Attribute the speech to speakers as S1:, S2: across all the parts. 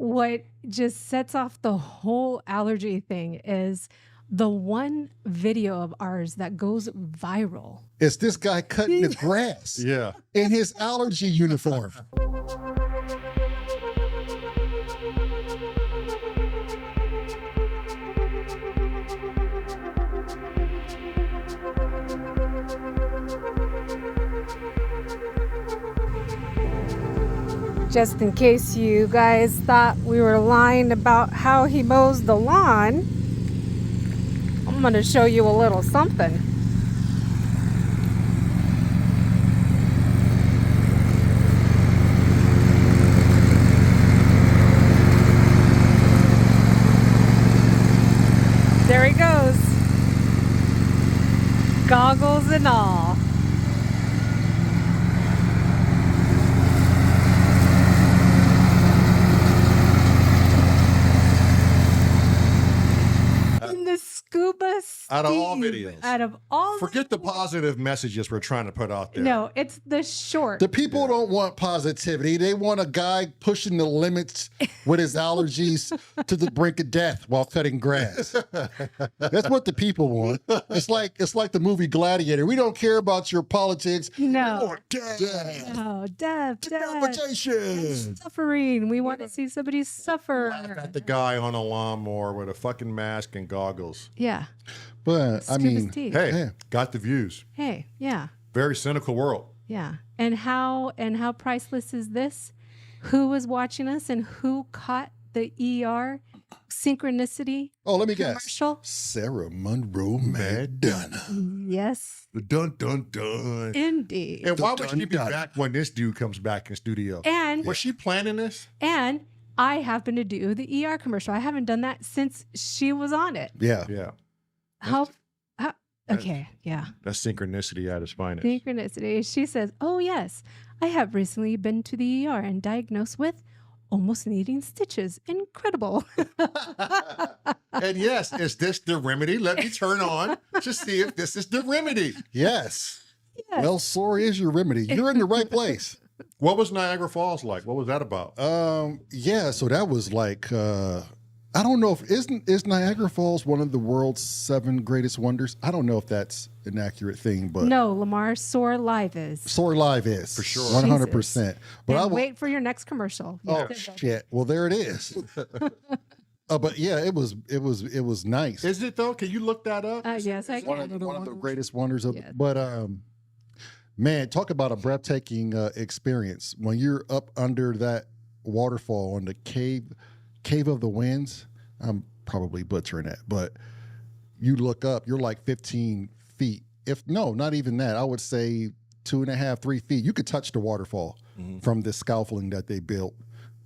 S1: what just sets off the whole allergy thing is the one video of ours that goes viral.
S2: It's this guy cutting the grass in his allergy uniform.
S1: Just in case you guys thought we were lying about how he mows the lawn, I'm going to show you a little something. There he goes. Goggles and all. Scuba
S3: out of all videos.
S1: Out of all.
S3: Forget the positive messages we're trying to put out there.
S1: No, it's the short.
S2: The people don't want positivity. They want a guy pushing the limits with his allergies to the brink of death while cutting grass. That's what the people want. It's like the movie Gladiator. We don't care about your politics.
S1: No.
S2: Death.
S1: No, death.
S2: Decapitation.
S1: Suffering. We want to see somebody suffer.
S3: Laugh at the guy on a lawnmower with a fucking mask and goggles.
S1: Yeah.
S2: But I mean,
S3: hey, got the views.
S1: Hey, yeah.
S3: Very cynical world.
S1: Yeah. And how priceless is this? Who was watching us and who caught the ER synchronicity?
S2: Oh, let me
S1: commercial?
S2: Guess. Sarah Monroe Madonna.
S1: Yes.
S3: Dun dun dun.
S1: Indeed.
S3: And why would she be back when this dude comes back in studio?
S1: And
S3: was she planning this?
S1: And I happen to do the ER commercial. I haven't done that since she was on it.
S2: Yeah.
S3: Yeah.
S1: Okay, yeah.
S3: That's synchronicity at its finest.
S1: Synchronicity. She says, "Oh yes, I have recently been to the ER and diagnosed with almost needing stitches. Incredible."
S3: And yes, is this the remedy? Let me turn on to see if this is the remedy.
S2: Yes. Well, sorry is your remedy. You're in the right place.
S3: What was Niagara Falls like? What was that about?
S2: Yeah, so that was like I don't know if is Niagara Falls one of the world's 7 greatest wonders? I don't know if that's an accurate thing, but
S1: no, Lamar, Soar Live is.
S2: Soar Live is for
S3: sure,
S2: 100%. But
S1: I wait for your next commercial.
S2: Oh shit! Well, there it is. But yeah, it was nice.
S3: Is it though? Can you look that up?
S1: Yes, I can.
S2: One of the greatest wonders of. Yeah. But man, talk about a breathtaking experience when you're up under that waterfall on the Cave of the Winds. I'm probably butchering that, but you look up, you're like 15 feet. Not even that. I would say 2.5, 3 feet. You could touch the waterfall from this scaffolding that they built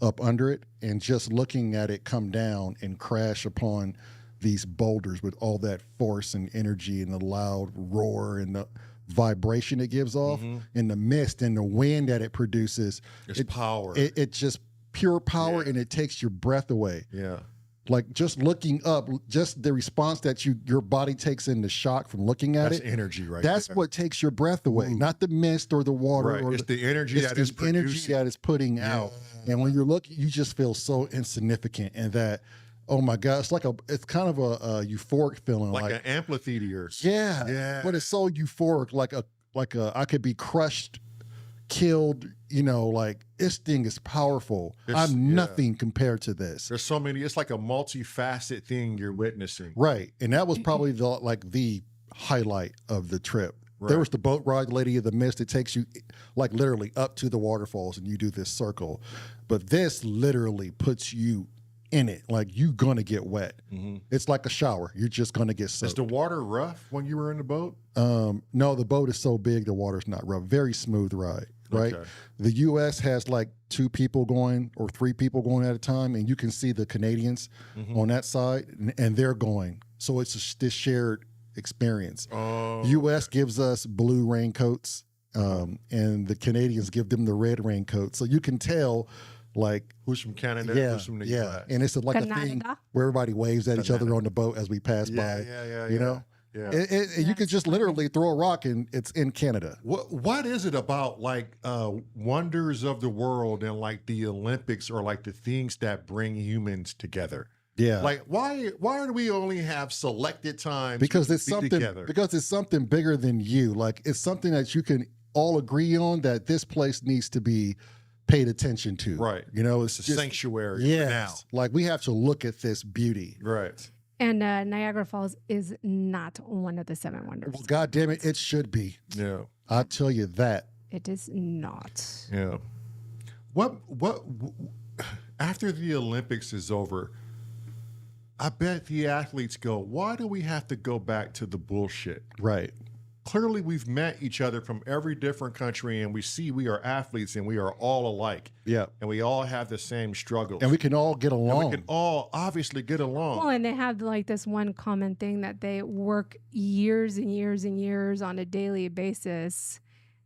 S2: up under it, and just looking at it come down and crash upon these boulders with all that force and energy and the loud roar and the vibration it gives off and the mist and the wind that it produces.
S3: It's power.
S2: It just pure power, and it takes your breath away.
S3: Yeah.
S2: Like just looking up, just the response that your body takes in the shock from looking at
S3: That's energy, right?
S2: That's what takes your breath away, not the mist or the water.
S3: Right.
S2: Or
S3: it's the energy that is producing.
S2: Energy that is putting out. And when you're looking, you just feel so insignificant, and that, oh my God, it's kind of a euphoric feeling,
S3: like an amphitheater.
S2: Yeah.
S3: Yeah.
S2: But it's so euphoric, like I could be crushed, killed, like this thing is powerful. I'm nothing compared to this.
S3: There's so many, it's like a multifaceted thing you're witnessing.
S2: Right. And that was probably the highlight of the trip. Right. There was the boat ride, Lady of the Mist. It takes you like literally up to the waterfalls and you do this circle. But this literally puts you in it. Like you're going to get wet. It's like a shower. You're just going to get soaked.
S3: Is the water rough when you were in the boat?
S2: No, the boat is so big, the water's not rough. Very smooth ride. Right. Okay. The U.S. has like 2 people going or 3 people going at a time, and you can see the Canadians on that side, and they're going. So it's this shared experience. U.S. gives us blue raincoats, and the Canadians give them the red raincoats. So you can tell, like,
S3: who's from Canada, who's from the U.S.
S2: And it's like Canada. A thing where everybody waves at each other on the boat as we pass by.
S3: Yeah.
S2: You know?
S3: Yeah.
S2: You could just literally throw a rock and it's in Canada.
S3: What is it about like wonders of the world and like the Olympics or like the things that bring humans together?
S2: Yeah.
S3: Like why do we only have selected times
S2: Because
S3: to
S2: it's
S3: be
S2: something
S3: together?
S2: because it's something bigger than you. Like it's something that you can all agree on that this place needs to be paid attention to.
S3: Right.
S2: You know, it's
S3: It's a
S2: just
S3: sanctuary
S2: yes.
S3: now.
S2: Like we have to look at this beauty.
S3: Right.
S1: And Niagara Falls is not one of the 7 wonders.
S2: Well, God damn it should be.
S3: Yeah.
S2: I'll tell you that.
S1: It is not.
S3: Yeah. What after the Olympics is over, I bet the athletes go, why do we have to go back to the bullshit?
S2: Right.
S3: Clearly, we've met each other from every different country, and we see we are athletes and we are all alike.
S2: Yeah.
S3: And we all have the same struggles.
S2: And we can all get
S3: And
S2: along.
S3: we can all obviously get along.
S1: Well, and they have like this one common thing that they work years and years and years on a daily basis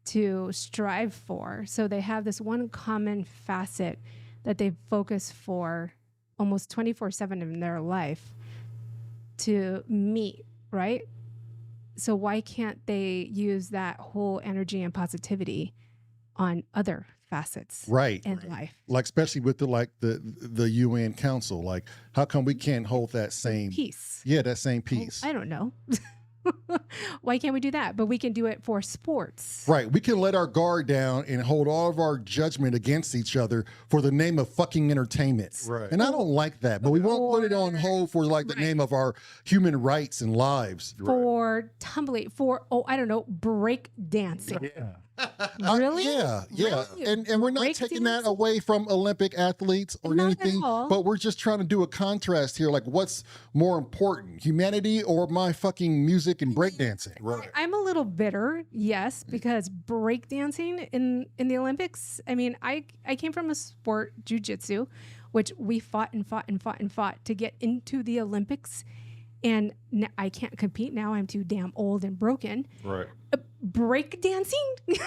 S1: to strive for. So they have this one common facet that they focus for almost 24/7 in their life to meet, right? So why can't they use that whole energy and positivity on other facets
S2: Right.
S1: in life?
S2: Like especially with the UN Council. Like how come we can't hold that same
S1: Peace.
S2: Yeah, that same piece.
S1: I don't know. Why can't we do that? But we can do it for sports.
S2: Right. We can let our guard down and hold all of our judgment against each other for the name of fucking entertainment.
S3: Right.
S2: And I don't like that, but we won't put it on hold for like the name of our human rights and lives.
S1: For tumbling, for, I don't know, break dancing.
S3: Yeah.
S1: Really?
S2: Yeah.
S1: Really?
S2: And we're not
S1: Break
S2: taking that
S1: dancing?
S2: away from Olympic athletes or
S1: Not at
S2: anything,
S1: all.
S2: but we're just trying to do a contrast here. Like what's more important, humanity or my fucking music and breakdancing?
S3: Right.
S1: I'm a little bitter, yes, because breakdancing in the Olympics, I mean, I came from a sport, jiu-jitsu, which we fought and fought and fought and fought to get into the Olympics. And I can't compete now. I'm too damn old and broken.
S3: Right.
S1: Breakdancing?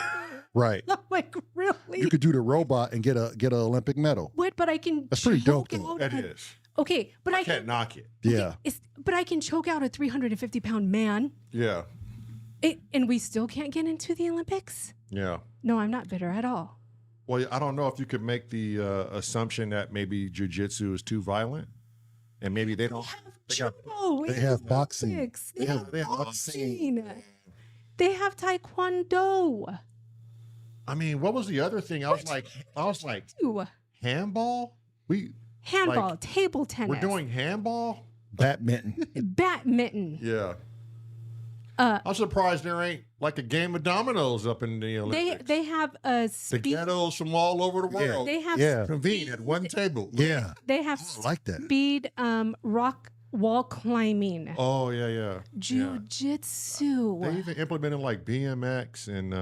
S2: Right.
S1: I'm like, really?
S2: You could do the robot and get a Olympic medal.
S1: What? But I can.
S2: That's pretty dope,
S1: choke
S2: though.
S1: out
S3: That
S1: a-
S3: is.
S1: Okay, but I
S3: Can't
S1: can.
S3: knock it.
S2: Yeah.
S1: But I can choke out a 350-pound man,
S3: Yeah.
S1: and we still can't get into the Olympics.
S3: Yeah.
S1: No, I'm not bitter at all.
S3: Well, I don't know if you could make the assumption that maybe jiu-jitsu is too violent, and maybe they don't.
S1: Judo.
S2: They have boxing.
S1: Olympics.
S2: They
S1: They
S2: have
S1: have
S2: boxing.
S1: boxing. They have taekwondo.
S3: I mean, what was the other thing? I was like,
S1: Ooh,
S3: handball.
S1: handball,
S3: Like,
S1: table tennis.
S3: We're doing handball.
S2: Badminton.
S1: badminton.
S3: Yeah.
S1: Uh,
S3: I'm surprised there ain't like a game of dominoes up in the Olympics.
S1: They have a
S3: The
S1: speed.
S3: ghettos from all over the world
S1: They have
S2: Yeah.
S3: convene at one table.
S2: Yeah.
S1: they have
S2: I like that.
S1: speed rock wall climbing.
S3: Oh yeah, yeah. Yeah.
S1: Jiu-jitsu.
S3: They even implemented like BMX and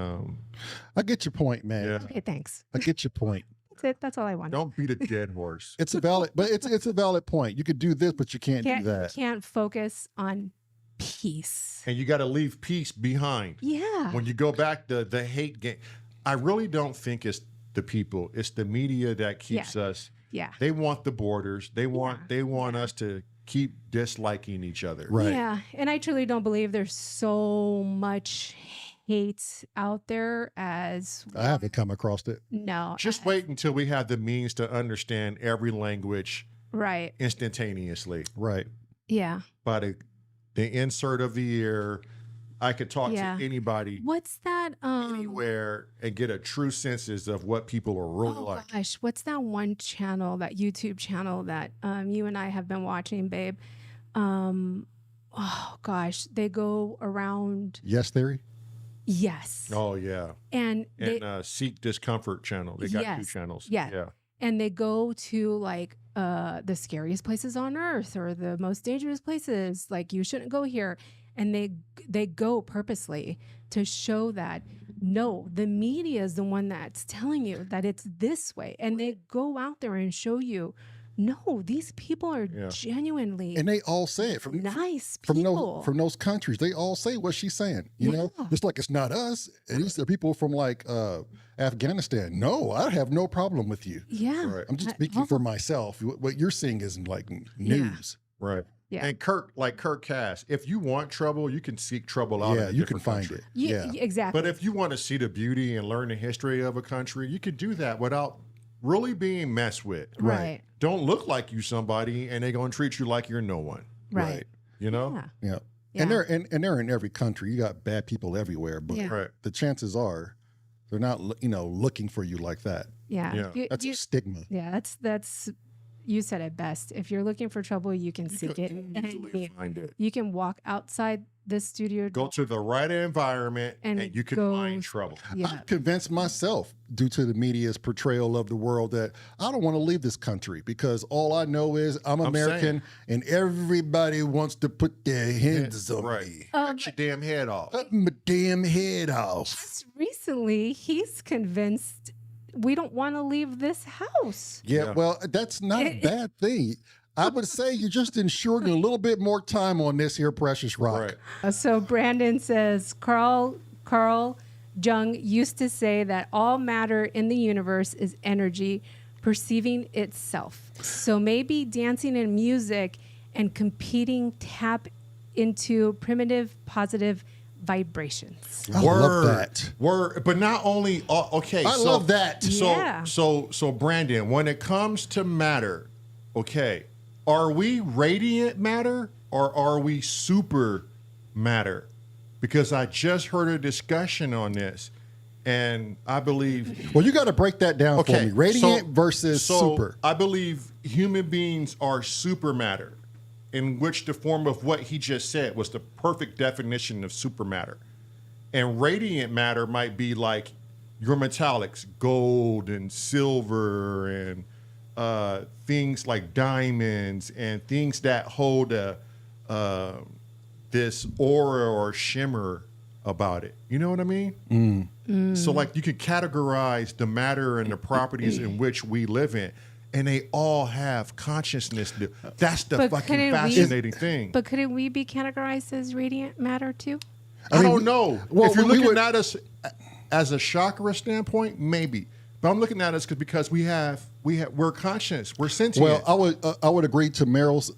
S2: I get your point, man.
S3: yeah.
S1: Okay, thanks.
S2: I get your point.
S1: That's it. That's all I want.
S3: Don't beat a dead horse.
S2: It's a valid, but it's a valid point. You could do this, but you can't do that.
S1: Can't focus on peace.
S3: And you got to leave peace behind.
S1: Yeah.
S3: When you go back to the hate game, I really don't think it's the people. It's the media that keeps us.
S1: Yeah.
S3: They want the borders. They want us to keep disliking each other.
S2: Right.
S1: Yeah. And I truly don't believe there's so much hate out there as
S2: I haven't come across it.
S1: no.
S3: Just wait until we have the means to understand every language
S1: Right.
S3: instantaneously.
S2: Right.
S1: Yeah.
S3: By the insert of the year, I could talk
S1: Yeah.
S3: to anybody
S1: What's that?
S3: anywhere and get a true senses of what people are really
S1: Oh
S3: like.
S1: gosh, what's that one channel, that YouTube channel that you and I have been watching, babe? Oh gosh, they go around.
S2: Yes, theory.
S1: Yes.
S3: Oh yeah.
S1: And they
S3: And Seek Discomfort channel. They got two
S1: Yes.
S3: channels.
S1: Yeah.
S3: Yeah.
S1: and they go to like the scariest places on earth or the most dangerous places, like you shouldn't go here, and they go purposely to show that no, the media is the one that's telling you that it's this way, and they go out there and show you no, these people are
S3: Yeah.
S1: genuinely
S2: And they all say it from
S1: nice
S2: from
S1: people.
S2: those countries. They all say what she's saying. You know,
S1: Yeah.
S2: it's like it's not us. And these are people from like Afghanistan. No, I have no problem with you.
S1: Yeah.
S3: Right.
S2: I'm just
S1: I-
S2: speaking
S1: oh,
S2: for myself. What you're seeing isn't like news.
S3: Right.
S1: Yeah.
S3: And Kirk Cass, if you want trouble, you can seek trouble out in a
S2: you can
S3: different
S2: find
S3: country.
S2: it.
S1: Yeah, exactly.
S3: But if you want to see the beauty and learn the history of a country, you can do that without really being messed with.
S1: Right.
S3: Don't look like you somebody, and they're going to treat you like you're no one.
S1: Right.
S3: You know?
S1: Yeah.
S2: Yeah.
S1: Yeah.
S2: And they're in every country. You got bad people everywhere, but
S1: Yeah.
S2: the chances are they're not, looking for you like that.
S1: Yeah.
S3: Yeah.
S2: That's a stigma.
S1: Yeah, that's you said it best. If you're looking for trouble, you can seek it.
S3: Easily find it.
S1: You can walk outside this studio
S3: Go to the right environment, and you can find trouble.
S1: Yeah.
S2: I've convinced myself, due to the media's portrayal of the world, that I don't want to leave this country because all I know is I'm American and everybody wants to put their hands on me.
S3: Cut your damn head off.
S2: Cut my damn head off.
S1: Just recently, he's convinced we don't want to leave this house.
S2: Yeah, well, that's not a bad thing. I would say you're just ensuring a little bit more time on this here precious rock.
S3: Right.
S1: So Brandon says Carl Jung used to say that all matter in the universe is energy perceiving itself. So maybe dancing and music and competing tap into primitive positive vibrations.
S2: I love that.
S3: Word. But not only okay.
S2: I love that.
S1: Yeah.
S3: So Brandon, when it comes to matter, okay, are we radiant matter or are we super matter? Because I just heard a discussion on this, and I believe.
S2: Well, you got to break that down for me. Radiant versus super.
S3: I believe human beings are super matter, in which the form of what he just said was the perfect definition of super matter. And radiant matter might be like your metallics, gold and silver and things like diamonds and things that hold this aura or shimmer about it. You know what I mean? So like you can categorize the matter and the properties in which we live in, and they all have consciousness. That's the fucking fascinating thing.
S1: But couldn't we be categorized as radiant matter too?
S3: I don't know.
S2: Well,
S3: if you're looking at us as a chakra standpoint, maybe. But I'm looking at us because we're conscious, we're sentient.
S2: Well, I would agree to Meryl's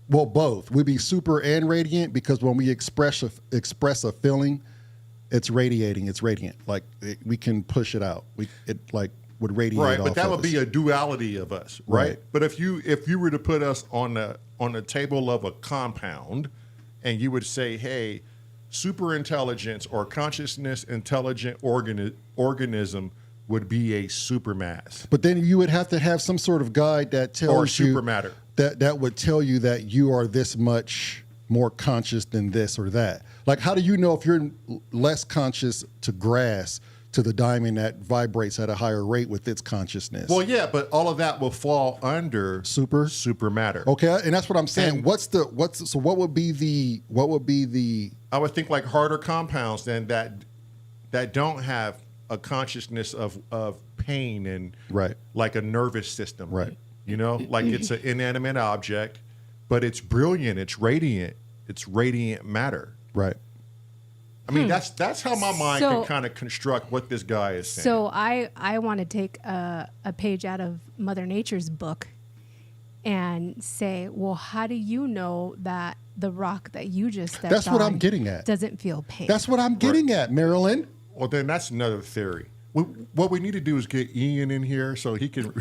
S2: both. We'd be super and radiant because when we express a feeling, it's radiating, it's radiant. Like we can push it out. It would radiate.
S3: Right,
S2: off
S3: but that
S2: of
S3: would be a duality of us, right? But if you were to put us on the table of a compound, and you would say, hey, super intelligence or consciousness intelligent organism would be a supermass.
S2: But then you would have to have some sort of guide that tells you
S3: supermatter.
S2: That would tell you that you are this much more conscious than this or that. Like, how do you know if you're less conscious to grass, to the diamond that vibrates at a higher rate with its consciousness?
S3: Well, yeah, but all of that will fall under supermatter.
S2: Okay, and that's what I'm saying. So what would be the
S3: I would think like harder compounds than that don't have a consciousness of pain and like a nervous system.
S2: Right.
S3: You know, like it's an inanimate object, but it's brilliant, it's radiant matter.
S2: Right.
S3: I mean, that's how my mind can kind of construct what this guy is saying.
S1: So I want to take a page out of Mother Nature's book and say, well, how do you know that the rock that you just stepped on
S2: That's what I'm getting at.
S1: doesn't feel pain?
S2: That's what I'm getting at, Marilyn.
S3: Well, then that's another theory. What we need to do is get Ian in here so he can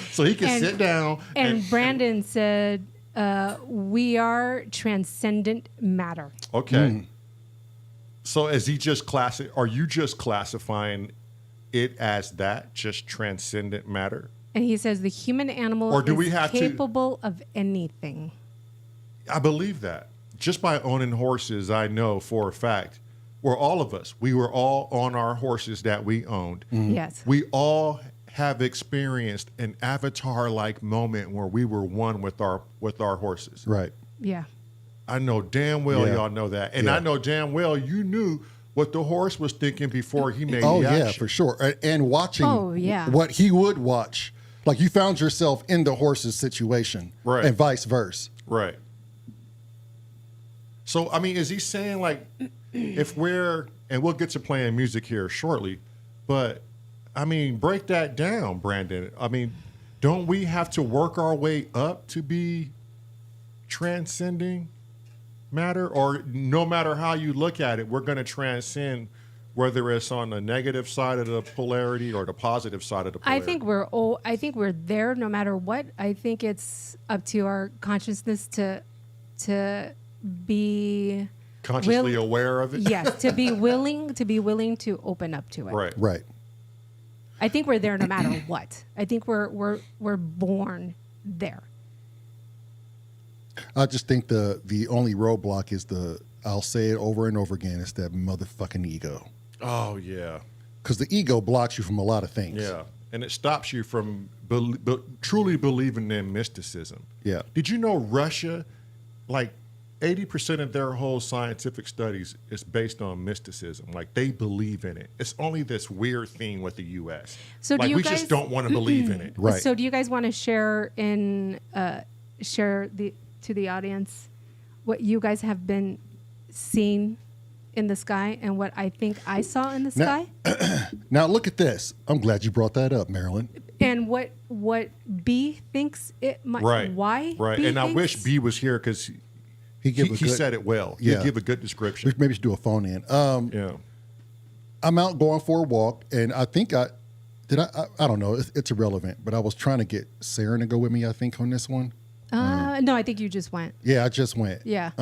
S3: sit down.
S1: And Brandon said, we are transcendent matter.
S3: Okay. So is he just are you just classifying it as that, just transcendent matter?
S1: And he says the human animal is capable of anything.
S3: I believe that. Just by owning horses, I know for a fact, we were all on our horses that we owned.
S1: Yes.
S3: We all have experienced an avatar-like moment where we were one with our horses.
S2: Right.
S1: Yeah.
S3: I know damn well y'all know that. And I know damn well you knew what the horse was thinking before he made the action.
S2: Yeah, for sure. And watching
S1: yeah.
S2: what he would watch. Like you found yourself in the horse's situation.
S3: Right.
S2: And vice versa.
S3: Right. So, I mean, is he saying like, if and we'll get to playing music here shortly, but I mean, break that down, Brandon. I mean, don't we have to work our way up to be transcending matter? Or no matter how you look at it, we're going to transcend, whether it's on the negative side of the polarity or the positive side of the polarity.
S1: I think we're there no matter what. I think it's up to our consciousness to be
S3: consciously aware of it.
S1: Yes, to be willing to open up to it.
S3: Right.
S2: Right.
S1: I think we're there no matter what. I think we're born there.
S2: I just think the only roadblock is I'll say it over and over again, it's that motherfucking ego.
S3: Oh, yeah.
S2: Because the ego blocks you from a lot of things.
S3: Yeah. And it stops you from truly believing in mysticism.
S2: Yeah.
S3: Did you know Russia, like 80% of their whole scientific studies is based on mysticism? Like they believe in it. It's only this weird thing with the U.S.
S1: So
S3: like
S1: do you
S3: we
S1: guys,
S3: just don't want to believe in it.
S2: Right.
S1: So do you guys want to share to the audience what you guys have been seeing in the sky and what I think I saw in the sky?
S2: Now look at this. I'm glad you brought that up, Marilyn.
S1: And what B thinks it might.
S3: Right.
S1: Why?
S3: Right.
S1: B
S3: and I
S1: thinks?
S3: wish B was here because he said it well.
S2: Yeah.
S3: He'd give a good description.
S2: Maybe we should do a phone in.
S3: Yeah.
S2: I'm out going for a walk, and I think I don't know. It's irrelevant, but I was trying to get Sarah to go with me, I think, on this one.
S1: No, I think you just went.
S2: Yeah, I just went.
S1: Yeah.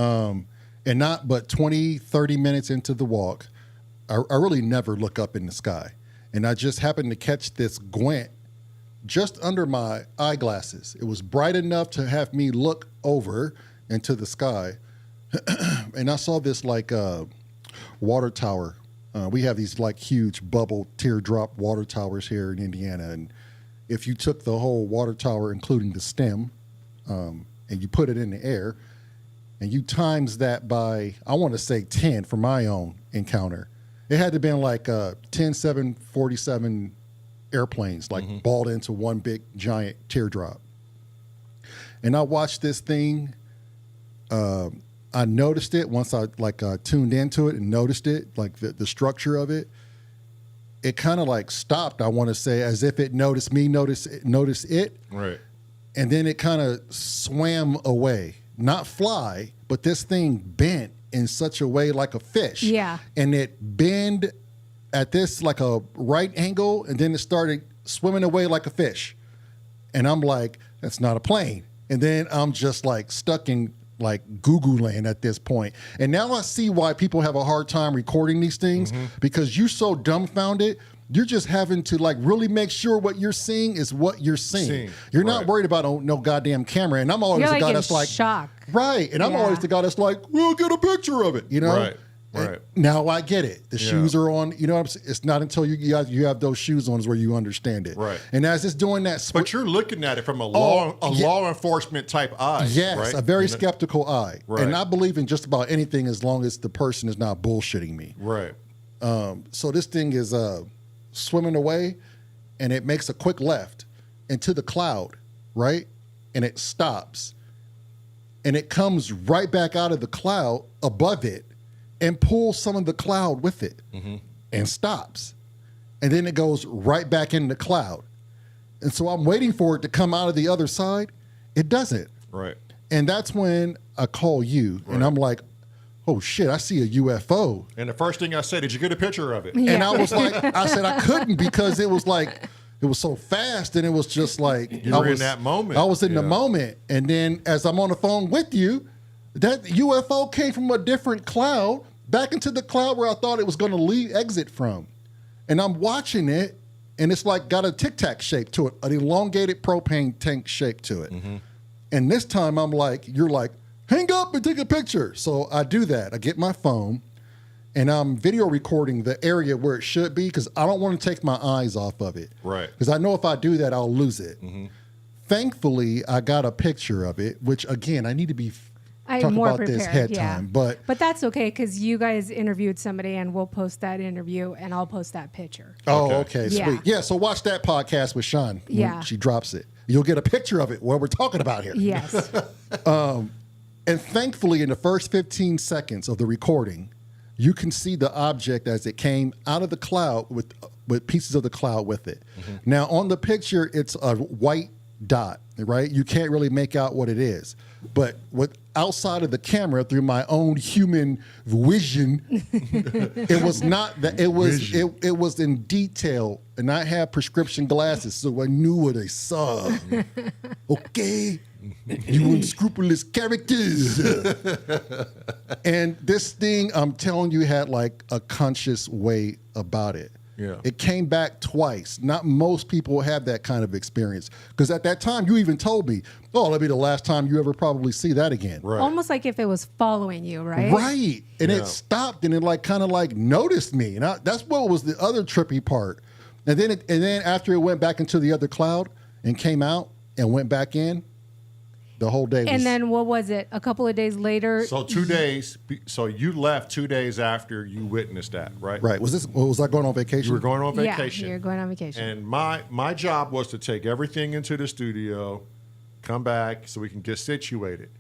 S2: And not but 20, 30 minutes into the walk, I really never look up in the sky. And I just happened to catch this glint just under my eyeglasses. It was bright enough to have me look over into the sky. And I saw this like water tower. We have these like huge bubble teardrop water towers here in Indiana. And if you took the whole water tower, including the stem, and you put it in the air, and you times that by, I want to say 10 for my own encounter. It had to have been like 10 747 airplanes, like balled into one big giant teardrop. And I watched this thing. I noticed it once I tuned into it and noticed it, like the structure of it. It kind of like stopped, I want to say, as if it noticed me, notice it.
S3: Right.
S2: And then it kind of swam away. Not fly, but this thing bent in such a way like a fish.
S1: Yeah.
S2: And it bent at this like a right angle, and then it started swimming away like a fish. And I'm like, that's not a plane. And then I'm just like stuck in like Google land at this point. And now I see why people have a hard time recording these things, because you're so dumbfounded. You're just having to like really make sure what you're seeing is what you're seeing. You're not worried about no goddamn camera. And I'm always the guy that's like,
S1: shock.
S2: Right. And I'm always the guy that's like, we'll get a picture of it, you know?
S3: Right. Right.
S2: Now I get it. The shoes are on. You know what I'm saying? It's not until you have those shoes on is where you understand it.
S3: Right.
S2: And as it's doing that,
S3: But you're looking at it from a law enforcement type eye.
S2: yes,
S3: right?
S2: a very skeptical eye.
S3: Right.
S2: And I believe in just about anything as long as the person is not bullshitting me.
S3: Right.
S2: So this thing is swimming away, and it makes a quick left into the cloud, right? And it stops. And it comes right back out of the cloud above it and pulls some of the cloud with it and stops. And then it goes right back in the cloud. And so I'm waiting for it to come out of the other side. It doesn't.
S3: Right.
S2: And that's when I call you, and I'm like, oh shit, I see a UFO.
S3: And the first thing I said, did you get a picture of it?
S1: Yeah.
S2: And I was like, I said I couldn't because it was like, it was so fast, and it was just like
S3: You were in that moment.
S2: I was in the moment. And then as I'm on the phone with you, that UFO came from a different cloud back into the cloud where I thought it was going to exit from. And I'm watching it, and it's like got a Tic Tac shape to it, an elongated propane tank shape to it. And this time I'm like, you're like, hang up and take a picture. So I do that. I get my phone, and I'm video recording the area where it should be because I don't want to take my eyes off of it.
S3: Right.
S2: Because I know if I do that, I'll lose it. Thankfully, I got a picture of it, which, again, I need to be talking
S1: more
S2: about
S1: prepared,
S2: this head time. But
S1: that's okay because you guys interviewed somebody, and we'll post that interview, and I'll post that picture.
S2: oh, okay,
S1: Yeah.
S2: sweet. Yeah, so watch that podcast with Sean when
S1: Yeah.
S2: she drops it. You'll get a picture of it, what we're talking about here.
S1: Yes.
S2: And thankfully, in the first 15 seconds of the recording, you can see the object as it came out of the cloud with pieces of the cloud with it. Now, on the picture, it's a white dot, right? You can't really make out what it is. But with outside of the camera, through my own human vision, it was not that. It was in detail, and I had prescription glasses, so I knew what I saw. Okay, you unscrupulous characters. And this thing, I'm telling you, had like a conscious way about it.
S3: Yeah.
S2: It came back twice. Not most people have that kind of experience. Because at that time, you even told me, oh, that'll be the last time you ever probably see that again.
S3: Right.
S1: Almost like if it was following you, right?
S2: Right. And it stopped and it like kind of like noticed me. And that's what was the other trippy part. And then after it went back into the other cloud and came out and went back in, the whole day was...
S1: And then what was it? A couple of days later?
S3: So 2 days. So you left 2 days after you witnessed that, right?
S2: Right. Was I going on vacation?
S3: You were going on vacation.
S1: Yeah, you're going on vacation.
S3: And my job was to take everything into the studio, come back so we can get situated.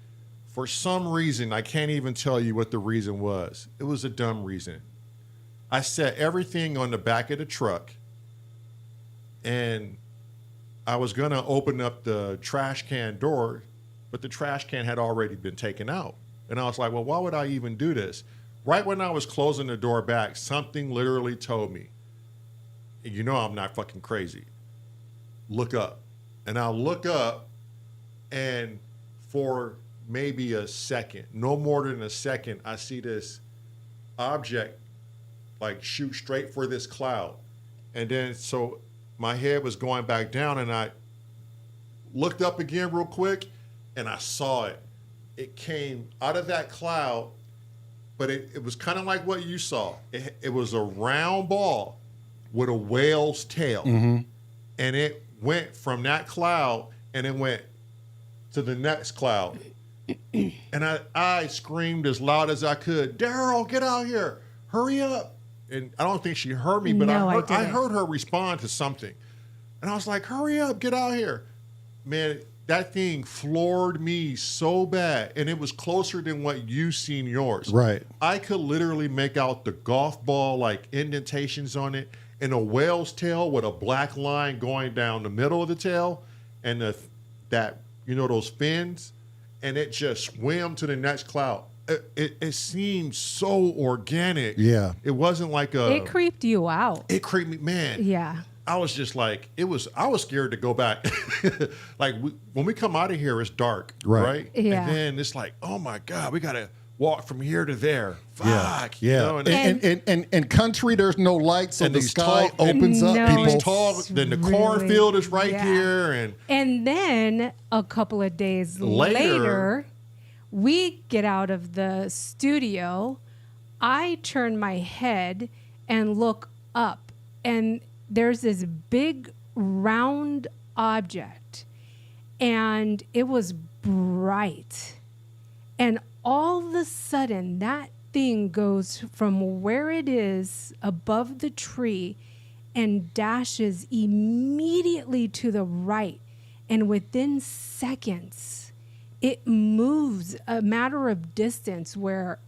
S3: For some reason, I can't even tell you what the reason was. It was a dumb reason. I set everything on the back of the truck, and I was going to open up the trash can door, but the trash can had already been taken out. And I was like, well, why would I even do this? Right when I was closing the door back, something literally told me, you know I'm not fucking crazy. Look up. And I'll look up, and for maybe a second, no more than a second, I see this object like shoot straight for this cloud. And then so my head was going back down, and I looked up again real quick, and I saw it. It came out of that cloud, but it was kind of like what you saw. It was a round ball with a whale's tail.
S2: Mm-hmm.
S3: And it went from that cloud, and it went to the next cloud. And I screamed as loud as I could, Daryl, get out here. Hurry up. And I don't think she heard me, but
S1: No,
S3: I heard her respond to something. And I was like, hurry up, get out here. Man, that thing floored me so bad, and it was closer than what you seen yours.
S2: Right.
S3: I could literally make out the golf ball, like indentations on it, and a whale's tail with a black line going down the middle of the tail, and those fins, and it just swam to the next cloud. It seemed so organic.
S2: Yeah.
S3: It wasn't like
S1: it creeped you out.
S3: It creeped me, man.
S1: Yeah.
S3: I was just like, I was scared to go back. Like when we come out of here, it's dark, right?
S1: Yeah.
S3: And then it's like, oh my God, we got to walk from here to there. Fuck.
S2: Yeah.
S3: You know,
S2: and country, there's no light, so
S3: and
S2: the
S3: these
S2: sky
S3: tall-
S2: opens up.
S1: No,
S2: People
S3: these tall, then the
S1: really-
S3: cornfield is right
S1: yeah.
S3: here.
S1: And then a couple of days later, we get out of the studio. I turn my head and look up, and there's this big round object, and it was bright. And all of a sudden, that thing goes from where it is above the tree and dashes immediately to the right. And within seconds, it moves a matter of distance where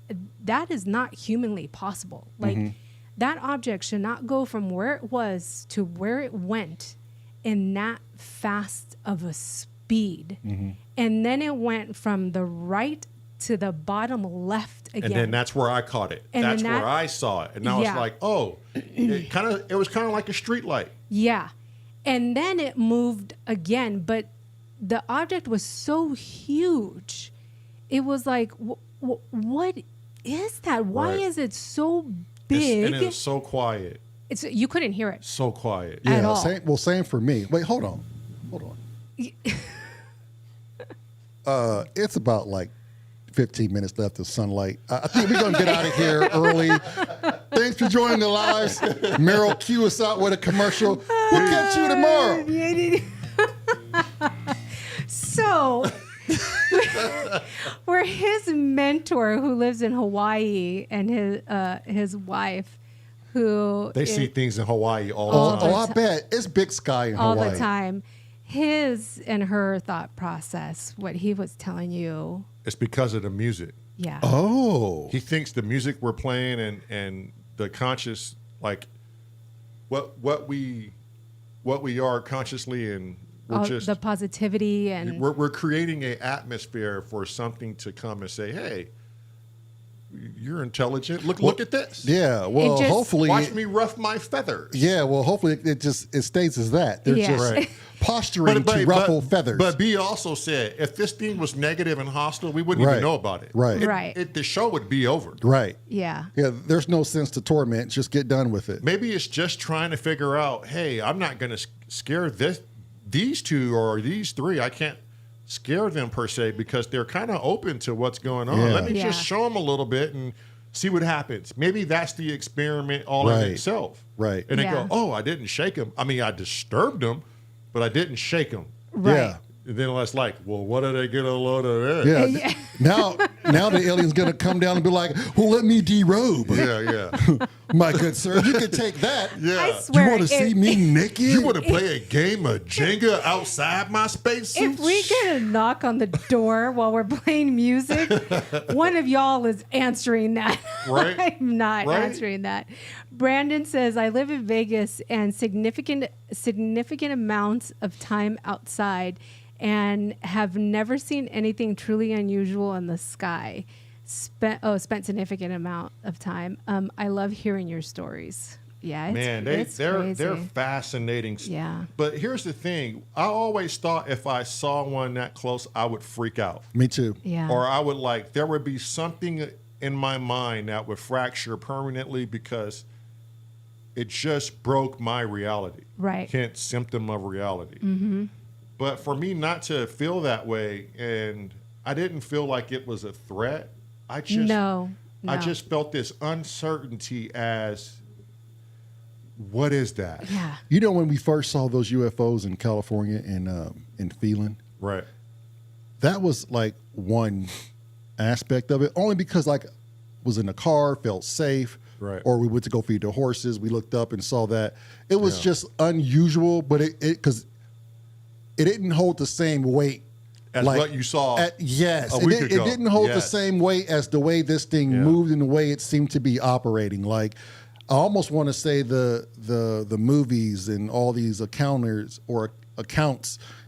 S1: that is not humanly possible. Like, that object should not go from where it was to where it went in that fast of a speed. And then it went from the right to the bottom left again.
S3: And then that's where I caught it.
S1: And
S3: that's
S1: then
S3: where I saw it. And I was like, oh, it was kind of like a street light.
S1: Yeah. And then it moved again, but the object was so huge. It was like, what is that? Why
S3: Right.
S1: is it so big?
S3: And it was so quiet.
S1: You couldn't hear it.
S3: So quiet.
S2: Yeah,
S1: at all.
S2: Same for me. Wait, hold on. It's about like 15 minutes left of sunlight. I think we're gonna get out of here early. Thanks for joining the lives. Meryl, cue us out with a commercial. We'll catch you tomorrow.
S1: So, we're his mentor who lives in Hawaii, and his wife, who
S3: They see things in Hawaii all the
S2: Oh,
S3: time.
S2: I bet it's big sky in
S1: all
S2: Hawaii.
S1: the time. His and her thought process, what he was telling you,
S3: It's because of the music.
S1: yeah.
S2: Oh,
S3: He thinks the music we're playing and the conscious, like what we are consciously and
S1: the positivity and
S3: we're creating an atmosphere for something to come and say, hey, you're intelligent. Look at this.
S2: Yeah. Well, hopefully,
S3: watch me ruff my feathers.
S2: Yeah. Well, hopefully, it stays as that. They're just posturing to ruffle feathers.
S3: But B also said, if this thing was negative and hostile, we wouldn't even know about it.
S2: Right.
S3: The show would be over.
S2: Right.
S1: Yeah.
S2: Yeah. There's no sense to torment. Just get done with it.
S3: Maybe it's just trying to figure out, hey, I'm not going to scare these two or these three. I can't scare them per se because they're kind of open to what's going on. Let me just show them a little bit and see what happens. Maybe that's the experiment all in itself.
S2: Right.
S3: And they go, oh, I didn't shake them. I mean, I disturbed them, but I didn't shake them.
S1: Right.
S2: Yeah.
S3: And then it's like, well, what did they get a load of that?
S2: Yeah. Now the alien's going to come down and be like, well, let me derobe.
S3: Yeah.
S2: My good sir, you can take that.
S3: Yeah.
S1: I swear,
S2: you want to see me naked?
S3: You want to play a game of Jenga outside my spacesuit?
S1: If we get a knock on the door while we're playing music, one of y'all is answering that.
S3: Right.
S1: I'm not answering that. Brandon says, I live in Vegas and significant amounts of time outside and have never seen anything truly unusual in the sky. Spent significant amount of time. I love hearing your stories. Yeah,
S3: they're fascinating.
S1: Yeah.
S3: But here's the thing. I always thought if I saw one that close, I would freak out.
S2: Me too.
S1: Yeah.
S3: Or I would there would be something in my mind that would fracture permanently because it just broke my reality.
S1: Right.
S3: Hence, symptom of reality.
S1: Mm-hmm.
S3: But for me not to feel that way, and I didn't feel like it was a threat. I just felt this uncertainty as, what is that?
S1: Yeah.
S2: You know, when we first saw those UFOs in California and in Phelan,
S3: Right.
S2: that was like one aspect of it, only because like was in a car, felt safe.
S3: Right.
S2: Or we went to go feed the horses. We looked up and saw that. It was just unusual, but because it didn't hold the same weight
S3: as what you saw.
S2: Yes.
S3: A week ago.
S2: It didn't hold the same weight as the way this thing moved and the way it seemed to be operating. Like, I almost want to say the movies and all these accounts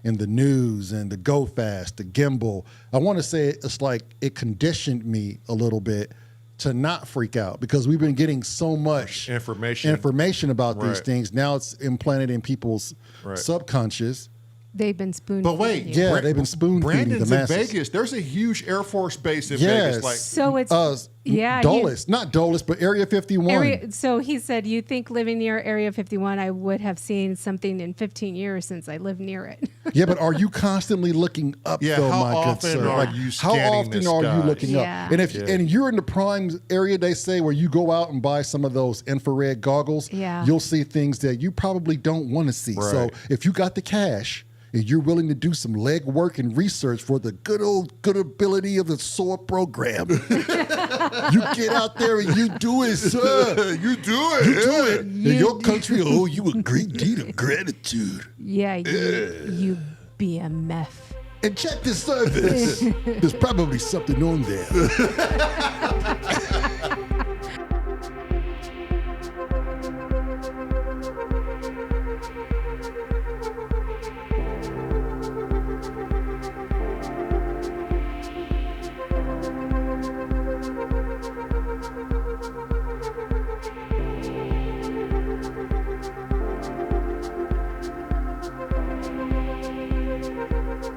S2: in the news and the Go Fast, the gimbal. I want to say it's like it conditioned me a little bit to not freak out because we've been getting so much information about these things. Now it's implanted in people's subconscious.
S1: They've been spoon.
S3: But wait,
S2: they've been spoon feeding the
S3: Brandon's
S2: masses.
S3: in Vegas. There's a huge Air Force base in Vegas. Like,
S1: so it's
S2: Dulles, not Dulles, but Area 51.
S1: So he said, you think living near Area 51, I would have seen something in 15 years since I lived near it.
S2: Yeah, but are you constantly looking up? Though,
S3: how
S2: my good
S3: often
S2: sir?
S3: are you scanning the
S2: are you
S3: skies?
S2: looking up? And you're in the prime area, they say, where you go out and buy some of those infrared goggles, you'll see things that you probably don't want to see.
S3: Right.
S2: So if you got the cash and you're willing to do some leg work and research for the good ability of the SOAR program, you get out there and you do it, sir.
S3: You do it.
S2: You do it. And your country will owe you a great deed of gratitude.
S1: Yeah, you BMF.
S2: And check the service. There's probably something on there.